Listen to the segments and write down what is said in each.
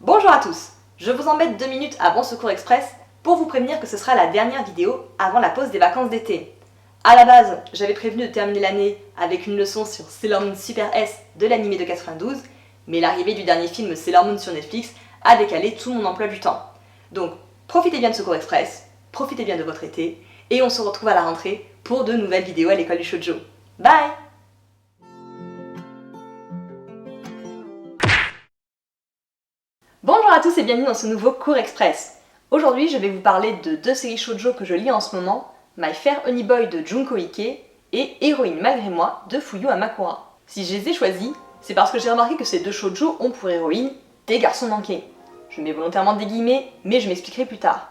Bonjour à tous, je vous embête 2 minutes avant ce cours express pour vous prévenir que ce sera la dernière vidéo avant la pause des vacances d'été. A la base, j'avais prévenu de terminer l'année avec une leçon sur Sailor Moon Super S de l'animé de 92, mais l'arrivée du dernier film Sailor Moon sur Netflix a décalé tout mon emploi du temps. Donc profitez bien de ce cours express, profitez bien de votre été, et on se retrouve à la rentrée pour de nouvelles vidéos à l'école du shoujo. Bye! Bonjour à tous et bienvenue dans ce nouveau cours express. Aujourd'hui, je vais vous parler de 2 séries shoujo que je lis en ce moment, My Fair Honey Boy de Junko Ike et Héroïne malgré moi de Fuyu Hamakura. Si je les ai choisis, c'est parce que j'ai remarqué que ces 2 shoujo ont pour héroïne des garçons manqués. Je mets volontairement des guillemets, mais je m'expliquerai plus tard.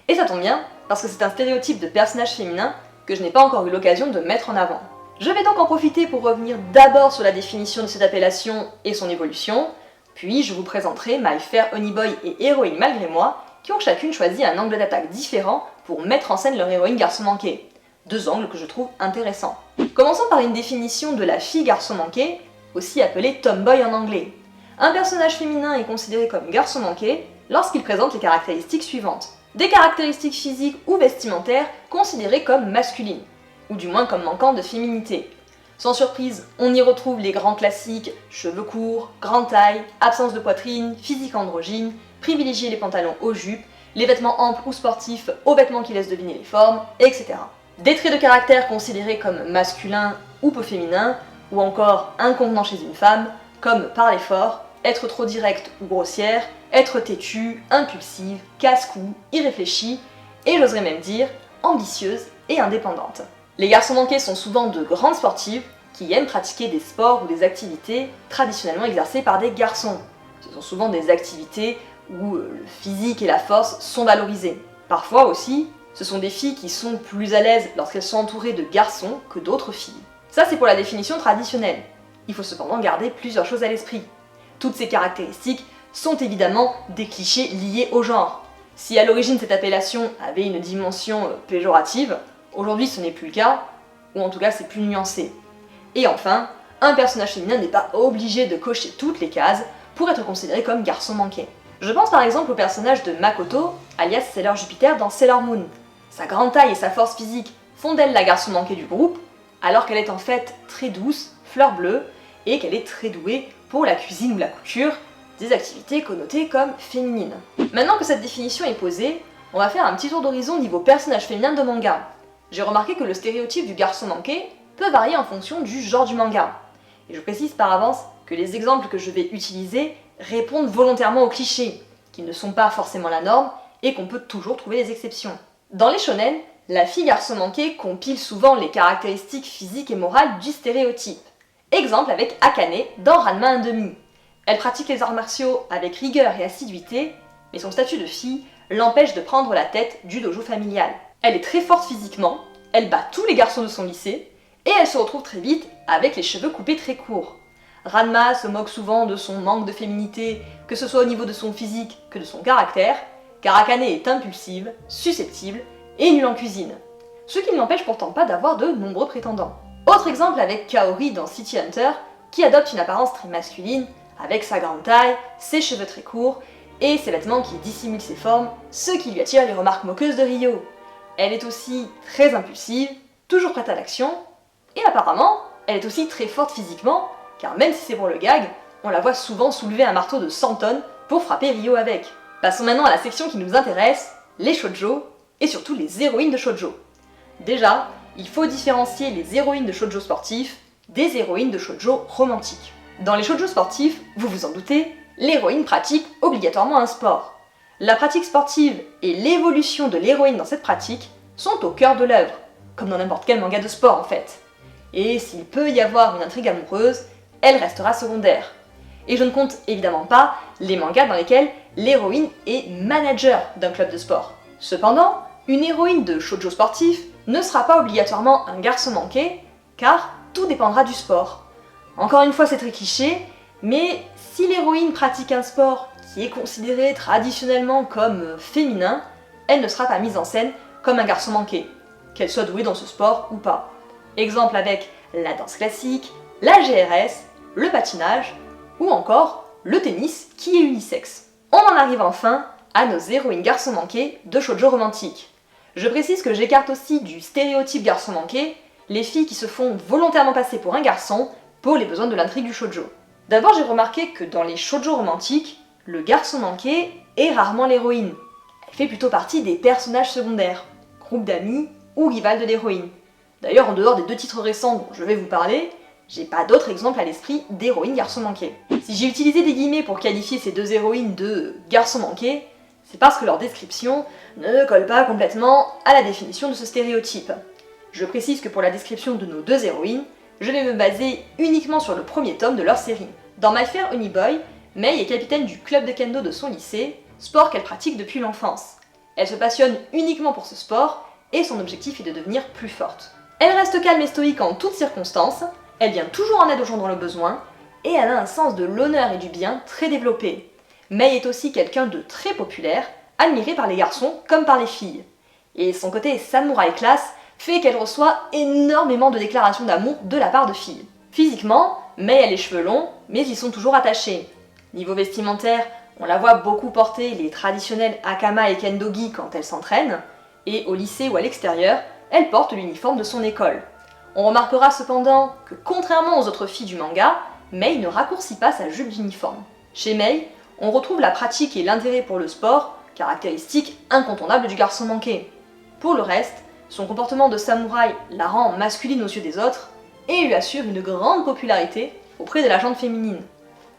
Et ça tombe bien, parce que c'est un stéréotype de personnage féminin que je n'ai pas encore eu l'occasion de mettre en avant. Je vais donc en profiter pour revenir d'abord sur la définition de cette appellation et son évolution, puis je vous présenterai My Fair Honey Boy et Héroïne malgré moi, qui ont chacune choisi un angle d'attaque différent pour mettre en scène leur héroïne garçon manqué. 2 angles que je trouve intéressants. Commençons par une définition de la fille garçon manqué, aussi appelée tomboy en anglais. Un personnage féminin est considéré comme garçon manqué lorsqu'il présente les caractéristiques suivantes. Des caractéristiques physiques ou vestimentaires considérées comme masculines, ou du moins comme manquant de féminité. Sans surprise, on y retrouve les grands classiques, cheveux courts, grande taille, absence de poitrine, physique androgyne, privilégier les pantalons aux jupes, les vêtements amples ou sportifs aux vêtements qui laissent deviner les formes, etc. Des traits de caractère considérés comme masculins ou peu féminins, ou encore inconvenants chez une femme, comme parler fort, être trop directe ou grossière, être têtue, impulsive, casse-cou, irréfléchie, et j'oserais même dire ambitieuse et indépendante. Les garçons manqués sont souvent de grandes sportives qui aiment pratiquer des sports ou des activités traditionnellement exercées par des garçons. Ce sont souvent des activités où le physique et la force sont valorisés. Parfois aussi, ce sont des filles qui sont plus à l'aise lorsqu'elles sont entourées de garçons que d'autres filles. Ça, c'est pour la définition traditionnelle. Il faut cependant garder plusieurs choses à l'esprit. Toutes ces caractéristiques sont évidemment des clichés liés au genre. Si à l'origine cette appellation avait une dimension péjorative, aujourd'hui ce n'est plus le cas, ou en tout cas c'est plus nuancé. Et enfin, un personnage féminin n'est pas obligé de cocher toutes les cases pour être considéré comme garçon manqué. Je pense par exemple au personnage de Makoto, alias Sailor Jupiter dans Sailor Moon. Sa grande taille et sa force physique font d'elle la garçon manquée du groupe, alors qu'elle est en fait très douce, fleur bleue, et qu'elle est très douée pour la cuisine ou la couture, des activités connotées comme féminines. Maintenant que cette définition est posée, on va faire un petit tour d'horizon niveau personnage féminin de manga. J'ai remarqué que le stéréotype du garçon manqué peut varier en fonction du genre du manga. Et je précise par avance que les exemples que je vais utiliser répondent volontairement aux clichés, qui ne sont pas forcément la norme et qu'on peut toujours trouver des exceptions. Dans les shonen, la fille garçon manqué compile souvent les caractéristiques physiques et morales du stéréotype. Exemple avec Akane dans Ranma 1/2. Elle pratique les arts martiaux avec rigueur et assiduité, mais son statut de fille l'empêche de prendre la tête du dojo familial. Elle est très forte physiquement, elle bat tous les garçons de son lycée, et elle se retrouve très vite avec les cheveux coupés très courts. Ranma se moque souvent de son manque de féminité, que ce soit au niveau de son physique que de son caractère, car Akane est impulsive, susceptible et nulle en cuisine. Ce qui ne l'empêche pourtant pas d'avoir de nombreux prétendants. Autre exemple avec Kaori dans City Hunter, qui adopte une apparence très masculine, avec sa grande taille, ses cheveux très courts, et ses vêtements qui dissimulent ses formes, ce qui lui attire les remarques moqueuses de Ryo. Elle est aussi très impulsive, toujours prête à l'action, et apparemment, elle est aussi très forte physiquement, car même si c'est pour le gag, on la voit souvent soulever un marteau de 100 tonnes pour frapper Ryo avec. Passons maintenant à la section qui nous intéresse, les shoujo, et surtout les héroïnes de shoujo. Déjà, il faut différencier les héroïnes de shoujo sportifs des héroïnes de shoujo romantiques. Dans les shoujo sportifs, vous vous en doutez, l'héroïne pratique obligatoirement un sport. La pratique sportive et l'évolution de l'héroïne dans cette pratique sont au cœur de l'œuvre, comme dans n'importe quel manga de sport en fait. Et s'il peut y avoir une intrigue amoureuse, elle restera secondaire. Et je ne compte évidemment pas les mangas dans lesquels l'héroïne est manager d'un club de sport. Cependant, une héroïne de shoujo sportif ne sera pas obligatoirement un garçon manqué, car tout dépendra du sport. Encore une fois, c'est très cliché, mais si l'héroïne pratique un sport qui est considéré traditionnellement comme féminin, elle ne sera pas mise en scène comme un garçon manqué, qu'elle soit douée dans ce sport ou pas. Exemple avec la danse classique, la GRS, le patinage, ou encore le tennis qui est unisexe. On en arrive enfin à nos héroïnes garçons manqués de shoujo romantique. Je précise que j'écarte aussi du stéréotype garçon manqué les filles qui se font volontairement passer pour un garçon pour les besoins de l'intrigue du shoujo. D'abord, j'ai remarqué que dans les shoujo romantiques, le garçon manqué est rarement l'héroïne. Elle fait plutôt partie des personnages secondaires, groupe d'amis ou rivales de l'héroïne. D'ailleurs, en dehors des 2 titres récents dont je vais vous parler, j'ai pas d'autres exemples à l'esprit d'héroïnes garçons manqués. Si j'ai utilisé des guillemets pour qualifier ces 2 héroïnes de garçons manqués, c'est parce que leur description ne colle pas complètement à la définition de ce stéréotype. Je précise que pour la description de nos 2 héroïnes, je vais me baser uniquement sur le premier tome de leur série. Dans My Fair Honey Boy, Mei est capitaine du club de kendo de son lycée, sport qu'elle pratique depuis l'enfance. Elle se passionne uniquement pour ce sport et son objectif est de devenir plus forte. Elle reste calme et stoïque en toutes circonstances, elle vient toujours en aide aux gens dans le besoin, et elle a un sens de l'honneur et du bien très développé. Mei est aussi quelqu'un de très populaire, admiré par les garçons comme par les filles. Et son côté samouraï classe fait qu'elle reçoit énormément de déclarations d'amour de la part de filles. Physiquement, Mei a les cheveux longs, mais ils sont toujours attachés. Niveau vestimentaire, on la voit beaucoup porter les traditionnels hakama et kendogi quand elle s'entraîne, et au lycée ou à l'extérieur, elle porte l'uniforme de son école. On remarquera cependant que contrairement aux autres filles du manga, Mei ne raccourcit pas sa jupe d'uniforme. Chez Mei, on retrouve la pratique et l'intérêt pour le sport, caractéristique incontournable du garçon manqué. Pour le reste, son comportement de samouraï la rend masculine aux yeux des autres et lui assure une grande popularité auprès de la gente féminine.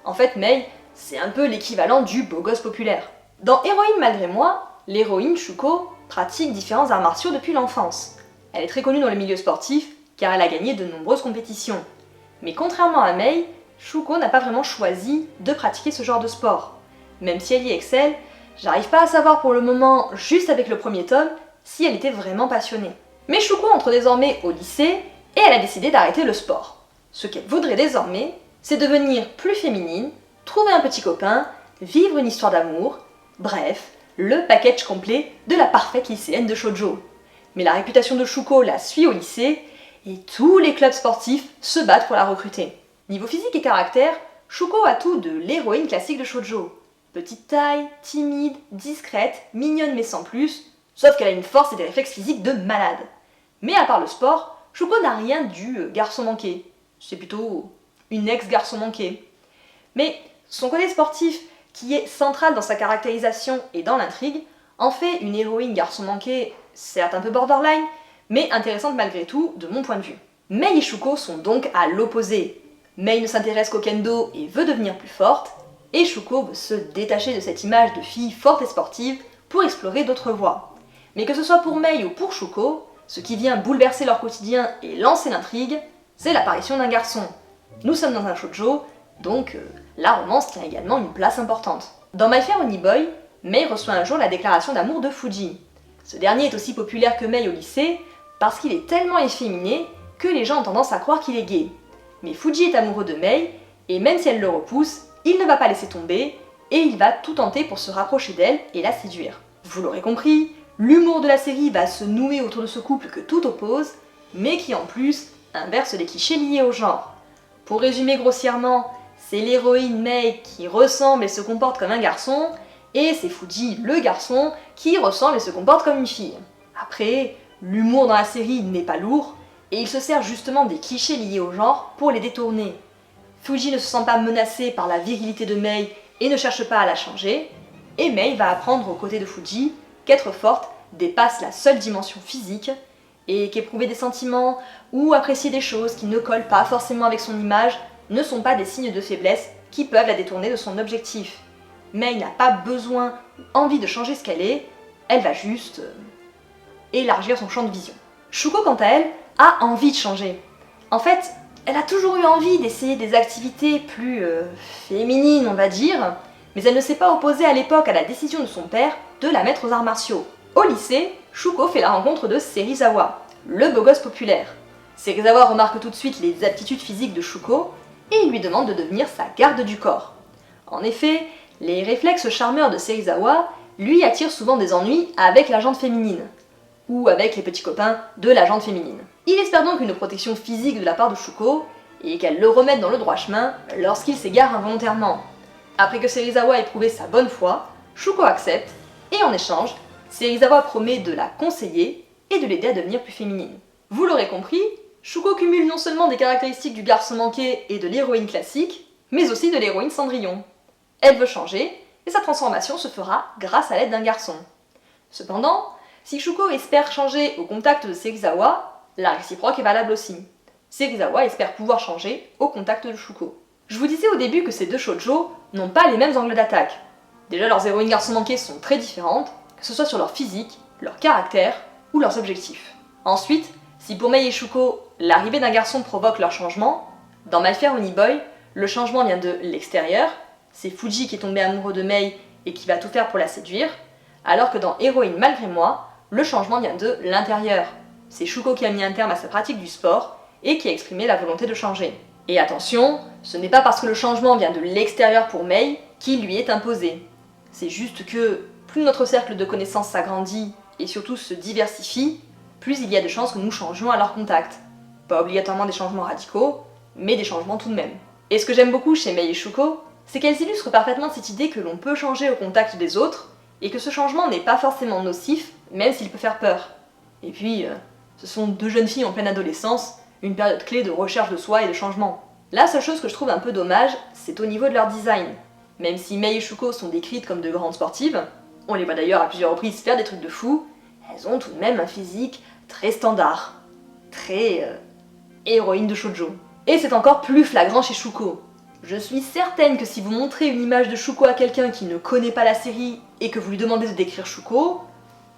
En fait, Mei, c'est un peu l'équivalent du beau gosse populaire. Dans Héroïne malgré moi, l'héroïne Shuko pratique différents arts martiaux depuis l'enfance. Elle est très connue dans le milieu sportif car elle a gagné de nombreuses compétitions. Mais contrairement à Mei, Shuko n'a pas vraiment choisi de pratiquer ce genre de sport. Même si elle y excelle, j'arrive pas à savoir pour le moment, juste avec le premier tome, si elle était vraiment passionnée. Mais Shuko entre désormais au lycée et elle a décidé d'arrêter le sport. Ce qu'elle voudrait désormais, c'est devenir plus féminine, trouver un petit copain, vivre une histoire d'amour, bref, le package complet de la parfaite lycéenne de shoujo. Mais la réputation de Shuko la suit au lycée et tous les clubs sportifs se battent pour la recruter. Niveau physique et caractère, Shuko a tout de l'héroïne classique de shoujo. Petite taille, timide, discrète, mignonne mais sans plus, sauf qu'elle a une force et des réflexes physiques de malade. Mais à part le sport, Shuko n'a rien du garçon manqué. C'est plutôt une ex-garçon manqué. Mais son côté sportif, qui est central dans sa caractérisation et dans l'intrigue, en fait une héroïne garçon manqué, certes un peu borderline, mais intéressante malgré tout de mon point de vue. Mei et Shuko sont donc à l'opposé. Mei ne s'intéresse qu'au kendo et veut devenir plus forte, et Shuko veut se détacher de cette image de fille forte et sportive pour explorer d'autres voies. Mais que ce soit pour Mei ou pour Shuko, ce qui vient bouleverser leur quotidien et lancer l'intrigue, c'est l'apparition d'un garçon. Nous sommes dans un shoujo, donc la romance tient également une place importante. Dans My Fair Honey Boy, Mei reçoit un jour la déclaration d'amour de Fuji. Ce dernier est aussi populaire que Mei au lycée parce qu'il est tellement efféminé que les gens ont tendance à croire qu'il est gay. Mais Fuji est amoureux de Mei, et même si elle le repousse, il ne va pas laisser tomber, et il va tout tenter pour se rapprocher d'elle et la séduire. Vous l'aurez compris, l'humour de la série va se nouer autour de ce couple que tout oppose, mais qui en plus inverse les clichés liés au genre. Pour résumer grossièrement, c'est l'héroïne Mei qui ressemble et se comporte comme un garçon, et c'est Fuji, le garçon, qui ressemble et se comporte comme une fille. Après, l'humour dans la série n'est pas lourd, et il se sert justement des clichés liés au genre pour les détourner. Fuji ne se sent pas menacée par la virilité de Mei et ne cherche pas à la changer, et Mei va apprendre aux côtés de Fuji qu'être forte dépasse la seule dimension physique, et qu'éprouver des sentiments ou apprécier des choses qui ne collent pas forcément avec son image ne sont pas des signes de faiblesse qui peuvent la détourner de son objectif. Mei n'a pas besoin ou envie de changer ce qu'elle est, elle va juste élargir son champ de vision. Shuko, quant à elle, a envie de changer. En fait, elle a toujours eu envie d'essayer des activités plus féminines, on va dire, mais elle ne s'est pas opposée à l'époque à la décision de son père de la mettre aux arts martiaux. Au lycée, Shuko fait la rencontre de Serizawa, le beau gosse populaire. Serizawa remarque tout de suite les aptitudes physiques de Shuko et il lui demande de devenir sa garde du corps. En effet, les réflexes charmeurs de Serizawa lui attirent souvent des ennuis avec la gente féminine, ou avec les petits copains de la gente féminine. Il espère donc une protection physique de la part de Shuko, et qu'elle le remette dans le droit chemin lorsqu'il s'égare involontairement. Après que Serizawa ait prouvé sa bonne foi, Shuko accepte, et en échange, Serizawa promet de la conseiller et de l'aider à devenir plus féminine. Vous l'aurez compris, Shuko cumule non seulement des caractéristiques du garçon manqué et de l'héroïne classique, mais aussi de l'héroïne Cendrillon. Elle veut changer, et sa transformation se fera grâce à l'aide d'un garçon. Cependant, si Shuko espère changer au contact de Serizawa, la réciproque est valable aussi. Serizawa espère pouvoir changer au contact de Shuko. Je vous disais au début que ces deux shoujo n'ont pas les mêmes angles d'attaque. Déjà, leurs héroïnes garçons manqués sont très différentes, que ce soit sur leur physique, leur caractère ou leurs objectifs. Ensuite, si pour Mei et Shuko, l'arrivée d'un garçon provoque leur changement, dans My Fair Honey Boy, le changement vient de l'extérieur, c'est Fuji qui est tombé amoureux de Mei et qui va tout faire pour la séduire, alors que dans Héroïne malgré moi, le changement vient de l'intérieur. C'est Shuko qui a mis un terme à sa pratique du sport et qui a exprimé la volonté de changer. Et attention, ce n'est pas parce que le changement vient de l'extérieur pour Mei qu'il lui est imposé. C'est juste que plus notre cercle de connaissances s'agrandit et surtout se diversifie, plus il y a de chances que nous changions à leur contact. Pas obligatoirement des changements radicaux, mais des changements tout de même. Et ce que j'aime beaucoup chez Mei et Shuko, c'est qu'elles illustrent parfaitement cette idée que l'on peut changer au contact des autres, et que ce changement n'est pas forcément nocif, même s'il peut faire peur. Et puis, ce sont deux jeunes filles en pleine adolescence, une période clé de recherche de soi et de changement. La seule chose que je trouve un peu dommage, c'est au niveau de leur design. Même si Mei et Shuko sont décrites comme de grandes sportives, on les voit d'ailleurs à plusieurs reprises faire des trucs de fou, elles ont tout de même un physique très standard. Très... héroïne de shoujo. Et c'est encore plus flagrant chez Shuko. Je suis certaine que si vous montrez une image de Shuko à quelqu'un qui ne connaît pas la série et que vous lui demandez de décrire Shuko,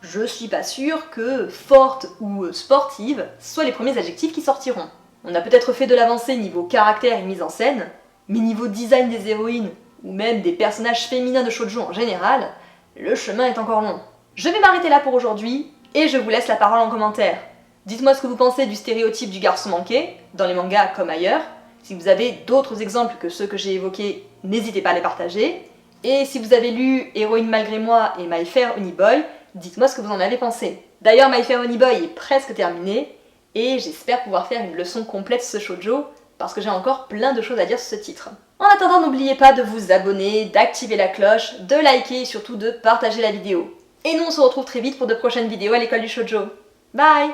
je suis pas sûre que forte ou sportive soient les premiers adjectifs qui sortiront. On a peut-être fait de l'avancée niveau caractère et mise en scène, mais niveau design des héroïnes, ou même des personnages féminins de shoujo en général, le chemin est encore long. Je vais m'arrêter là pour aujourd'hui, et je vous laisse la parole en commentaire. Dites-moi ce que vous pensez du stéréotype du garçon manqué, dans les mangas comme ailleurs. Si vous avez d'autres exemples que ceux que j'ai évoqués, n'hésitez pas à les partager. Et si vous avez lu Héroïne malgré moi et My Fair Honey Boy, dites-moi ce que vous en avez pensé. D'ailleurs, My Fair Honey Boy est presque terminé, et j'espère pouvoir faire une leçon complète sur ce shoujo, parce que j'ai encore plein de choses à dire sur ce titre. En attendant, n'oubliez pas de vous abonner, d'activer la cloche, de liker et surtout de partager la vidéo. Et nous on se retrouve très vite pour de prochaines vidéos à l'école du shoujo. Bye!